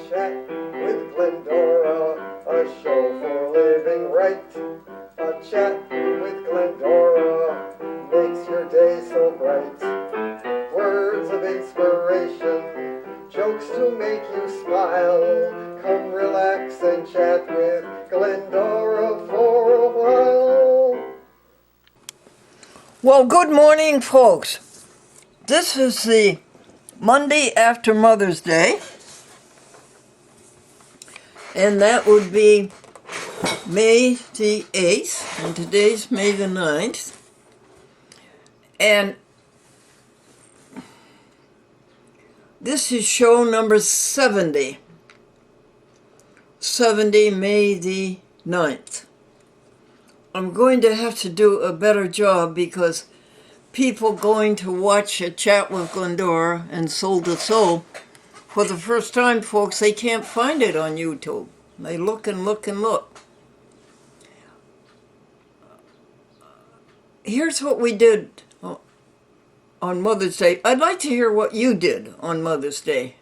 Chat with Glendora, a show for living right. A chat with Glendora makes your day so bright. Words of inspiration, jokes to make you smile. Come relax and chat with Glendora for a while. Well, good morning, folks. This is the Monday after Mother's Day, and that would be May the 8th, and today's May the 9th. And this is show number 70. 70, May the 9th. I'm going to have to do a better job because people going to watch A Chat with Glendora and Soul to Soul for the first time, folks, they can't find it on YouTube. They look and look and look. Here's what we did on Mother's Day. I'd like to hear what you did on Mother's Day.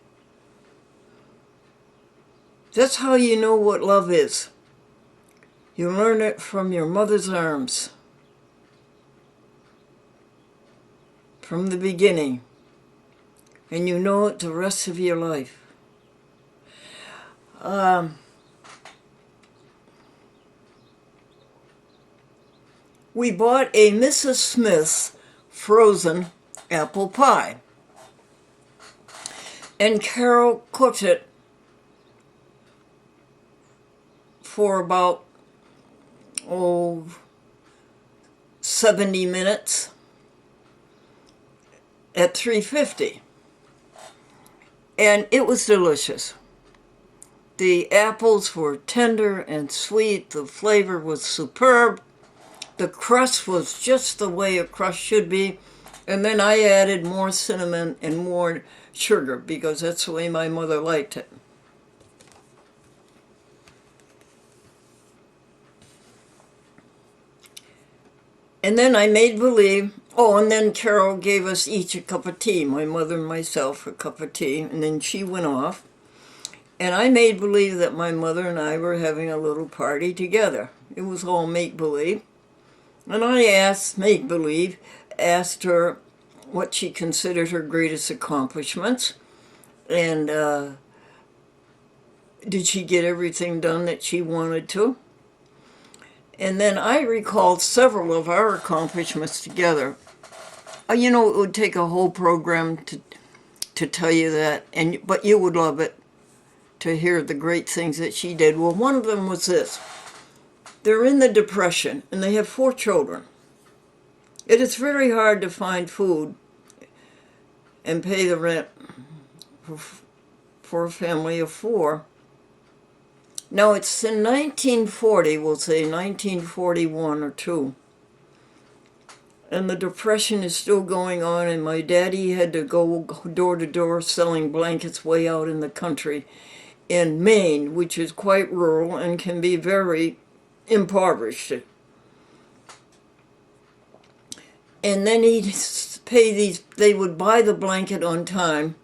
That's how you know what love is. You learn it from your mother's arms. From the beginning. And you know it the rest of your life. We bought a Mrs. Smith's frozen apple pie. And Carol cooked it for about 70 minutes at 350. And it was delicious. The apples were tender and sweet. The flavor was superb. The crust was just the way a crust should be. And then I added more cinnamon and more sugar because that's the way my mother liked it. And then I made believe, and then Carol gave us each a cup of tea, my mother and myself a cup of tea, and then she went off. And I made believe that my mother and I were having a little party together. It was all make-believe. And I asked her what she considered her greatest accomplishments. And did she get everything done that she wanted to? And then I recalled several of our accomplishments together. It would take a whole program to tell you that, but you would love it to hear the great things that she did. Well, one of them was this. They're in the Depression, and they have 4 children. It is very hard to find food and pay the rent for a family of 4. Now, it's in 1940, we'll say 1941 or 2. And the Depression is still going on, and my daddy had to go door to door selling blankets way out in the country in Maine, which is quite rural and can be very impoverished. And then he'd pay they would buy the blanket on time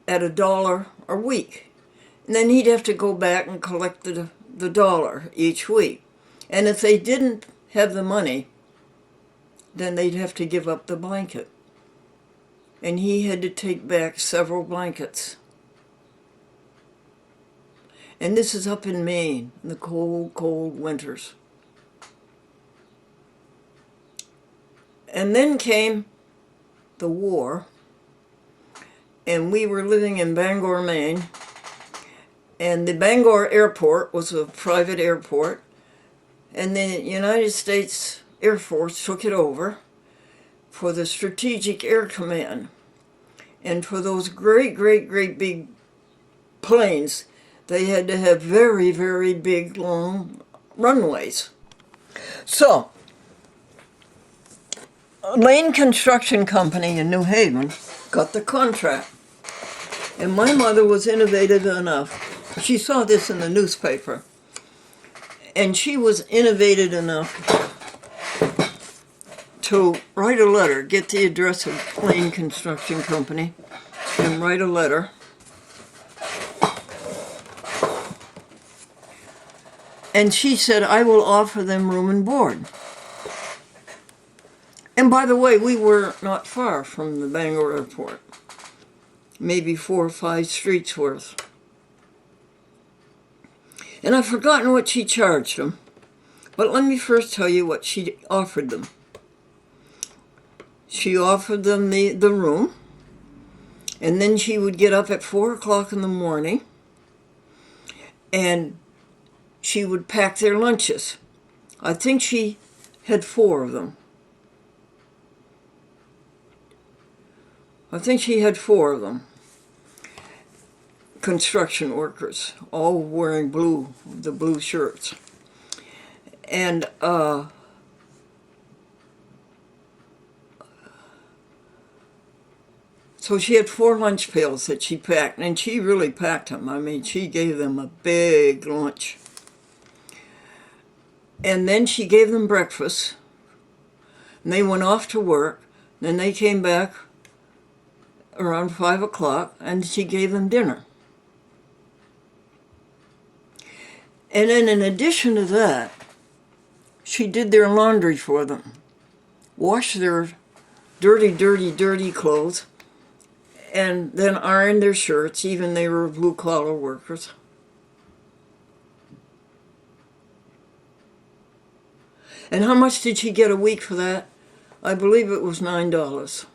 at $1 a week. And then he'd have to go back and collect the $1 each week. And if they didn't have the money, then they'd have to give up the blanket. And he had to take back several blankets. And this is up in Maine, in the cold, cold winters. And then came the war, and we were living in Bangor, Maine. And the Bangor airport was a private airport, and the United States Air Force took it over for the Strategic Air Command. And for those great, great, great big planes, they had to have very, very big, long runways. So, Lane Construction Company in New Haven got the contract. And my mother was innovative enough. She saw this in the newspaper. And she was innovative enough to write a letter, get the address of Lane Construction Company, and write a letter And she said, I will offer them room and board. And by the way, we were not far from the Bangor airport, maybe 4 or 5 streets worth. And I've forgotten what she charged them, but let me first tell you what she offered them. She offered them the room, and then she would get up at 4 o'clock in the morning, and she would pack their lunches. I think she had 4 of them. Construction workers, all wearing the blue shirts. And so she had 4 lunch pails that she packed, and she really packed them. I mean, she gave them a big lunch. And then she gave them breakfast, and they went off to work. Then they came back around 5 o'clock, and she gave them dinner. And then in addition to that, she did their laundry for them, washed their dirty clothes, and then ironed their shirts, even they were blue-collar workers. And how much did she get a week for that? I believe it was $9.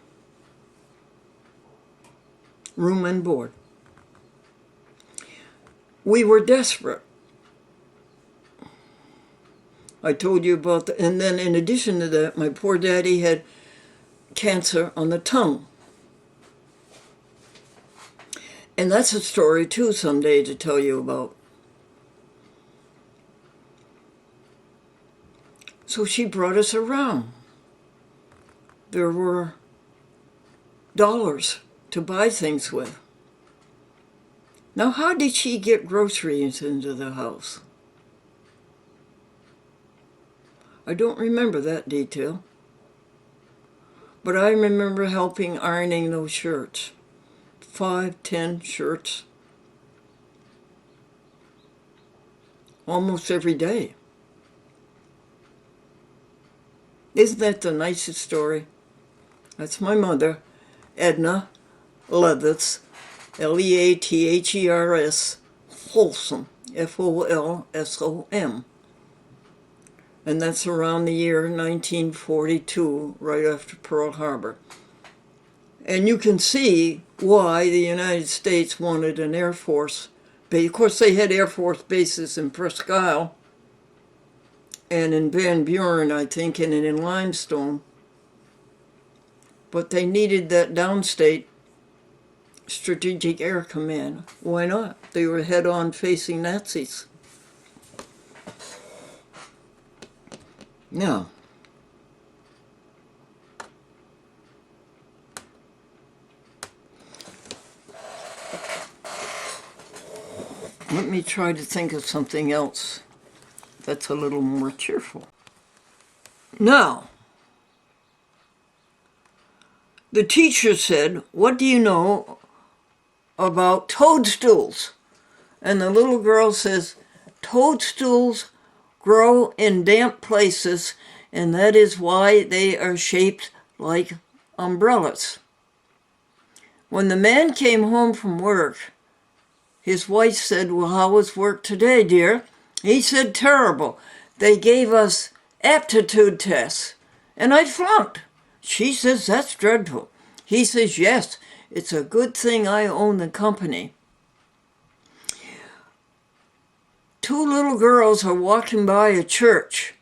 Room and board. We were desperate. I told you about that. And then in addition to that, my poor daddy had cancer on the tongue. And that's a story too someday to tell you about. So she brought us around. There were dollars to buy things with. Now, how did she get groceries into the house? I don't remember that detail. But I remember helping ironing those shirts. 5, 10 shirts. Almost every day. Isn't that the nicest story? That's my mother, Edna Leathers, Leathers, Folsom, Folsom. And that's around the year 1942, right after Pearl Harbor. And you can see why the United States wanted an Air Force base. Of course, they had Air Force bases in Presque Isle and in Van Buren, I think, and in Limestone. But they needed that downstate Strategic Air Command. Why not? They were head-on facing Nazis. Now, let me try to think of something else that's a little more cheerful. Now, the teacher said, "What do you know about toadstools?" And the little girl says, "Toadstools grow in damp places, and that is why they are shaped like umbrellas." When the man came home from work, his wife said, "Well, how was work today, dear?" He said, "Terrible. They gave us aptitude tests, and I flunked." She says, "That's dreadful." He says, "Yes, it's a good thing I own the company." 2 little girls are walking by a church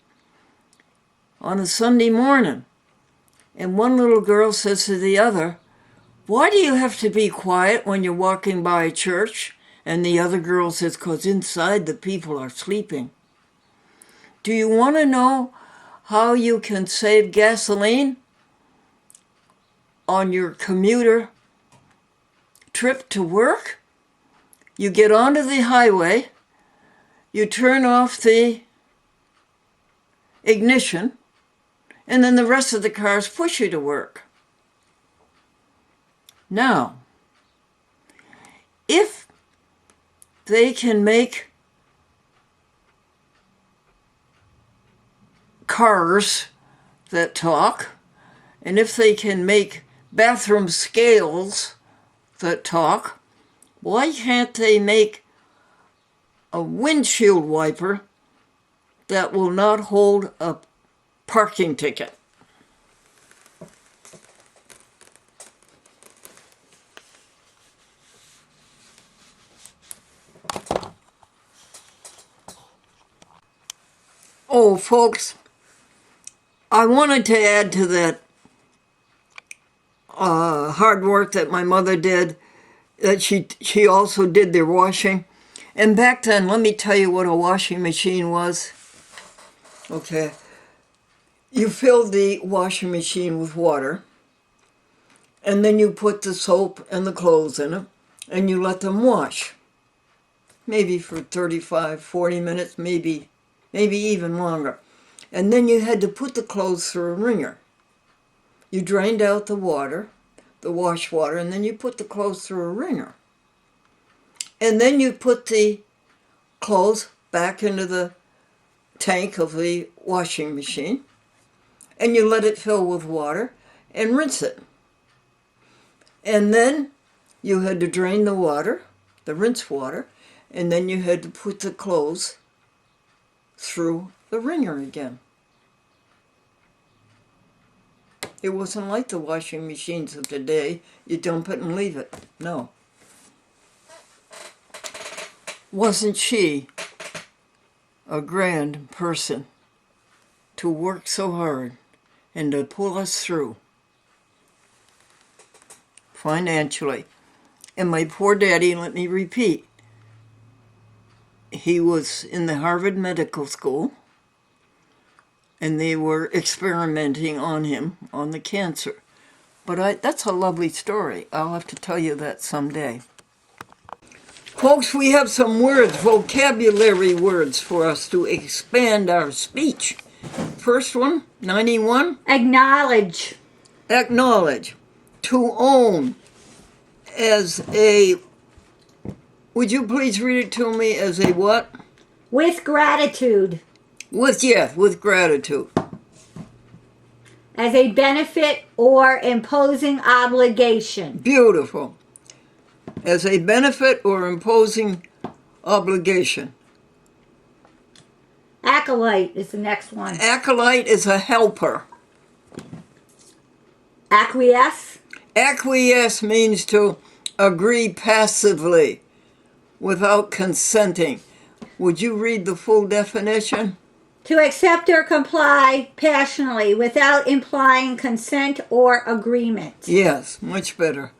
on a Sunday morning, and one little girl says to the other, "Why do you have to be quiet when you're walking by a church?" And the other girl says, "'Cause inside the people are sleeping." Do you want to know how you can save gasoline on your commuter trip to work? You get onto the highway, you turn off the ignition, and then the rest of the cars push you to work. Now, if they can make cars that talk, and if they can make bathroom scales that talk, why can't they make a windshield wiper that will not hold a parking ticket? Oh, folks, I wanted to add to that hard work that my mother did, that she also did their washing. And back then, let me tell you what a washing machine was. Okay. You filled the washing machine with water, and then you put the soap and the clothes in it, and you let them wash. Maybe for 35, 40 minutes, maybe even longer. And then you had to put the clothes through a wringer. You drained out the water, the wash water, and then you put the clothes through a wringer. And then you put the clothes back into the tank of the washing machine, and you let it fill with water and rinse it. And then you had to drain the water, the rinse water, and then you had to put the clothes through the wringer again. It wasn't like the washing machines of today. You dump it and leave it. No. Wasn't she a grand person to work so hard and to pull us through financially? And my poor daddy, let me repeat, he was in the Harvard Medical School, and they were experimenting on him, on the cancer. But that's a lovely story. I'll have to tell you that someday. Folks, we have some words, vocabulary words for us to expand our speech. First one, 91. Acknowledge. Acknowledge. To own as a, would you please read it to me as a what? With gratitude. With gratitude. As a benefit or imposing obligation. Beautiful. As a benefit or imposing obligation. Acolyte is the next one. Acolyte is a helper. Acquiesce. Acquiesce means to agree passively without consenting. Would you read the full definition? To accept or comply passionately without implying consent or agreement. Yes, much better.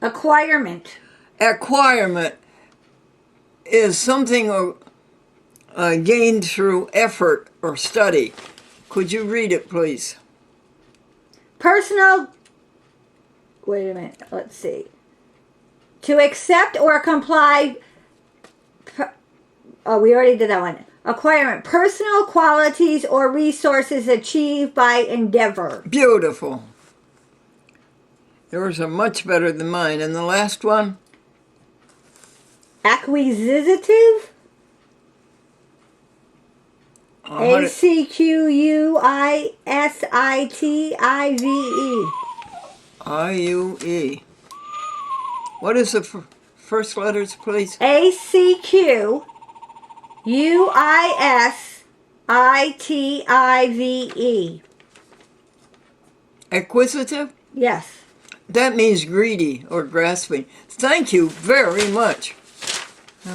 Acquirement. Acquirement is something gained through effort or study. Could you read it, please? Personal. Wait a minute. Let's see. To accept or comply. Oh, we already did that one. Acquirement. Personal qualities or resources achieved by endeavor. Beautiful. Yours are much better than mine. And the last one? Acquisitive. ACQUISITIVE. IUE. What is the first letters, please? ACQUISITIVE. Acquisitive? Yes. That means greedy or grasping. Thank you very much.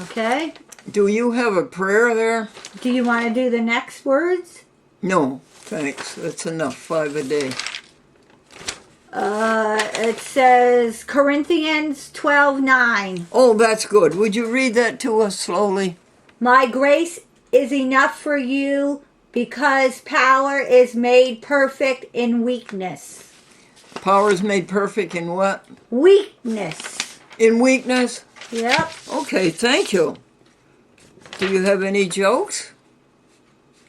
Okay. Do you have a prayer there? Do you want to do the next words? No, thanks. That's enough. 5 a day. It says Corinthians 12:9. Oh, that's good. Would you read that to us slowly? My grace is enough for you because power is made perfect in weakness. Power is made perfect in what? Weakness. In weakness? Yep. Okay, thank you. Do you have any jokes?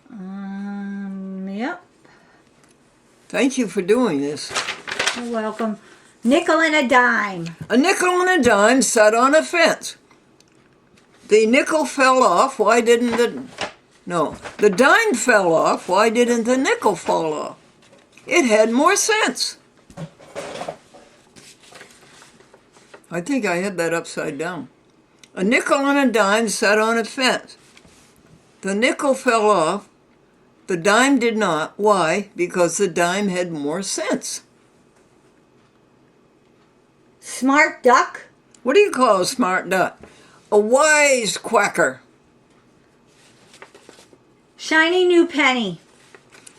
Yep. Thank you for doing this. You're welcome. Nickel and a dime. A nickel and a dime sat on a fence. The nickel fell off. Why didn't the No, the dime fell off. Why didn't the nickel fall off? It had more sense. I think I had that upside down. A nickel and a dime sat on a fence. The nickel fell off. The dime did not. Why? Because the dime had more sense. Smart duck. What do you call a smart duck? A wise quacker. Shiny new penny.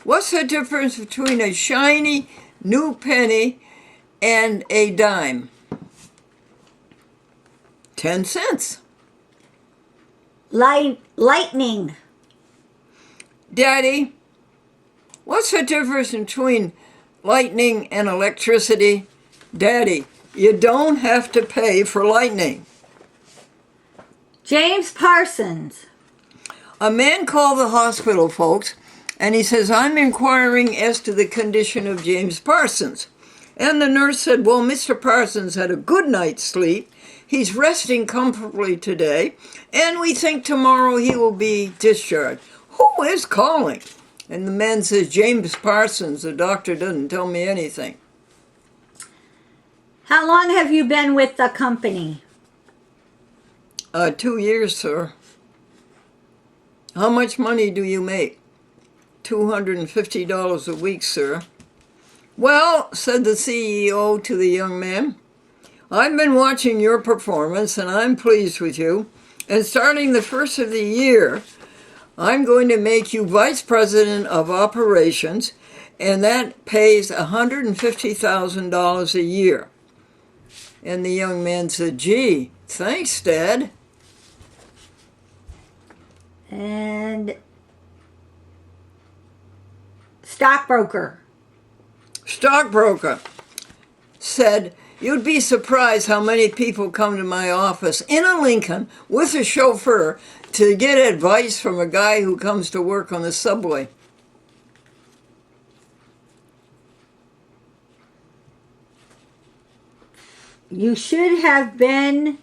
What's the difference between a shiny new penny and a dime? 10 cents. Lightning. Daddy, what's the difference between lightning and electricity? Daddy, you don't have to pay for lightning. James Parsons. A man called the hospital, folks, and he says, I'm inquiring as to the condition of James Parsons. And the nurse said, well, Mr. Parsons had a good night's sleep. He's resting comfortably today, and we think tomorrow he will be discharged. Who is calling? And the man says, James Parsons. The doctor doesn't tell me anything. How long have you been with the company? 2 years, sir. How much money do you make? $250 a week, sir. Well, said the CEO to the young man, I've been watching your performance and I'm pleased with you. And starting the first of the year, I'm going to make you vice president of operations, and that pays $150,000 a year. And the young man said, gee, thanks, Dad. And stockbroker. Stockbroker said, you'd be surprised how many people come to my office in a Lincoln with a chauffeur to get advice from a guy who comes to work on the subway. You should have been.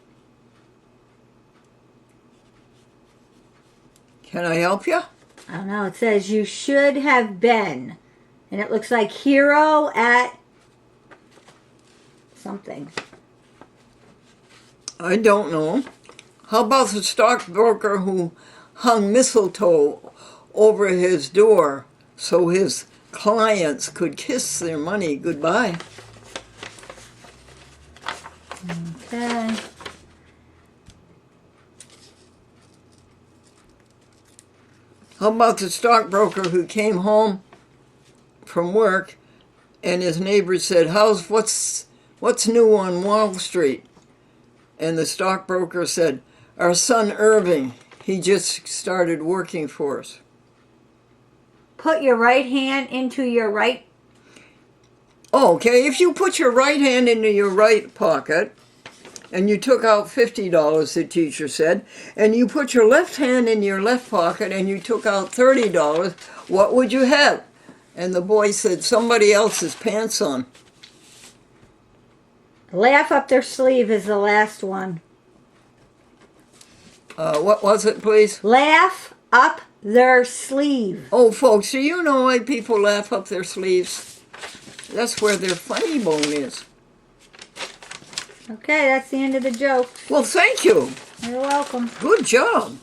Can I help you? I don't know. It says you should have been. And it looks like hero at something. I don't know. How about the stockbroker who hung mistletoe over his door so his clients could kiss their money goodbye? Okay. How about the stockbroker who came home from work and his neighbor said, what's new on Wall Street? And the stockbroker said, our son Irving, he just started working for us. Put your right hand into your right. Oh, okay, if you put your right hand into your right pocket and you took out $50, the teacher said, and you put your left hand in your left pocket and you took out $30, what would you have? And the boy said, somebody else's pants on. Laugh up their sleeve is the last one. What was it, please? Laugh up their sleeve. Oh, folks, do you know why people laugh up their sleeves? That's where their funny bone is. Okay, that's the end of the joke. Well, thank you. You're welcome. Good job.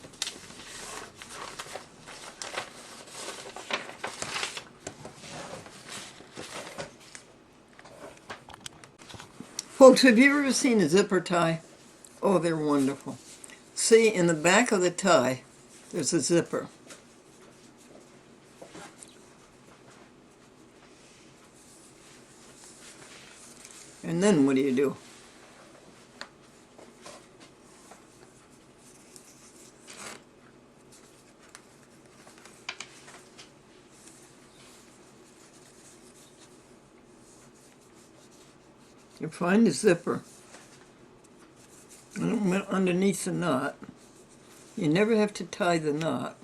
Folks, have you ever seen a zipper tie? Oh, they're wonderful. See, in the back of the tie, there's a zipper. And then what do? You find the zipper and it went underneath the knot. You never have to tie the knot.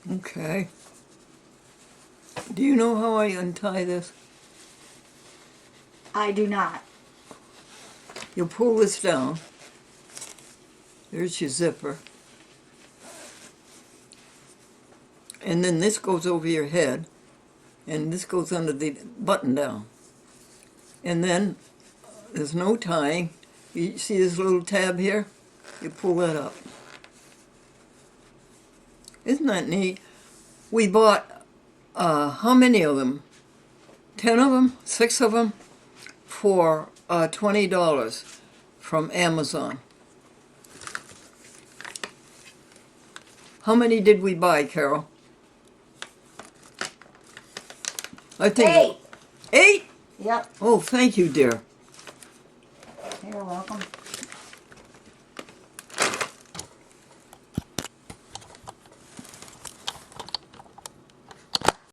Okay. Do you know how I untie this? I do not. You pull this down. There's your zipper. And then this goes over your head, and this goes under the button down. And then there's no tying. You see this little tab here? You pull that up. Isn't that neat? We bought, how many of them? 10 of them? 6 of them? For $20 from Amazon. How many did we buy, Carol? I think 8. 8? Yep. Oh, thank you, dear. You're welcome.